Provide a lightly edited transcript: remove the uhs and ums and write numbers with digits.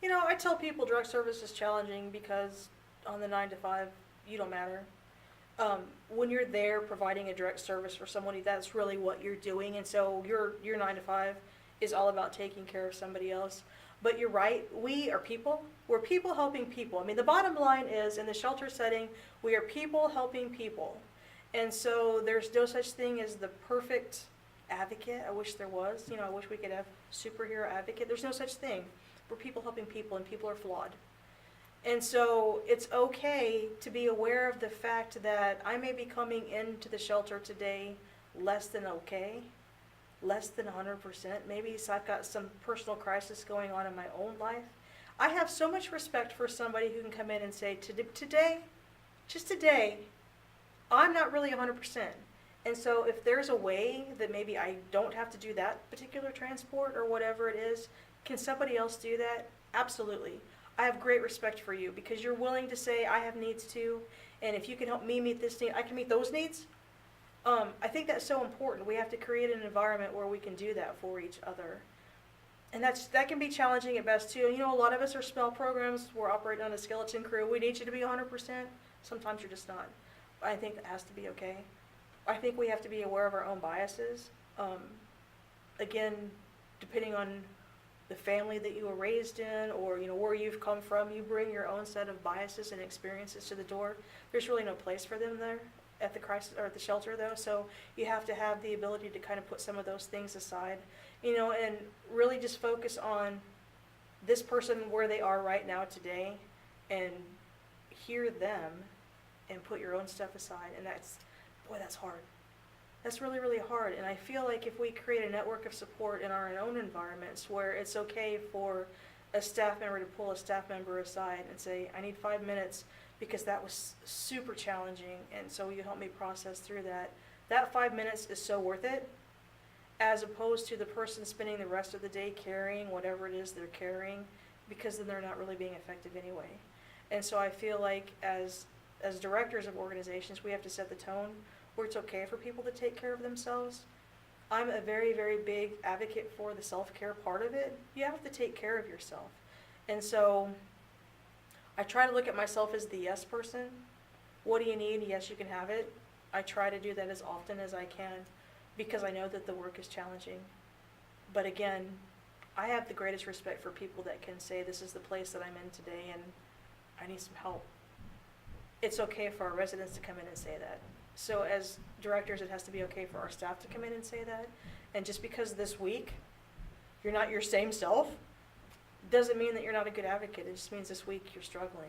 I tell people direct service is challenging because on the 9 to 5, you don't matter. When you're there providing a direct service for somebody, that's really what you're doing. And so your 9 to 5 is all about taking care of somebody else. But you're right, we are people. We're people helping people. I mean, the bottom line is in the shelter setting, we are people helping people. And so there's no such thing as the perfect advocate. I wish there was. I wish we could have superhero advocate. There's no such thing. We're people helping people, and people are flawed. And so it's okay to be aware of the fact that I may be coming into the shelter today less than okay, less than 100%. Maybe so I've got some personal crisis going on in my own life. I have so much respect for somebody who can come in and say, today, just today, I'm not really 100%. And so if there's a way that maybe I don't have to do that particular transport or whatever it is, can somebody else do that? Absolutely. I have great respect for you because you're willing to say, I have needs too, and if you can help me meet this need, I can meet those needs. I think that's so important. We have to create an environment where we can do that for each other. And that can be challenging at best too. A lot of us are small programs. We're operating on a skeleton crew. We need you to be 100%. Sometimes you're just not. I think that has to be okay. I think we have to be aware of our own biases. Again, depending on the family that you were raised in or where you've come from, you bring your own set of biases and experiences to the door. There's really no place for them there at the crisis or at the shelter though, so you have to have the ability to kind of put some of those things aside, and really just focus on this person where they are right now today and hear them and put your own stuff aside. And that's hard. That's really, really hard. And I feel like if we create a network of support in our own environments where it's okay for a staff member to pull a staff member aside and say, I need 5 minutes because that was super challenging, and so you help me process through that. That 5 minutes is so worth it, as opposed to the person spending the rest of the day carrying whatever it is they're carrying, because then they're not really being effective anyway. And so I feel like as directors of organizations, we have to set the tone where it's okay for people to take care of themselves. I'm a very, very big advocate for the self-care part of it. You have to take care of yourself. And so I try to look at myself as the yes person. What do you need? Yes, you can have it. I try to do that as often as I can because I know that the work is challenging. But again, I have the greatest respect for people that can say, this is the place that I'm in today and I need some help. It's okay for our residents to come in and say that. So as directors, it has to be okay for our staff to come in and say that. And just because this week you're not your same self, doesn't mean that you're not a good advocate. It just means this week you're struggling.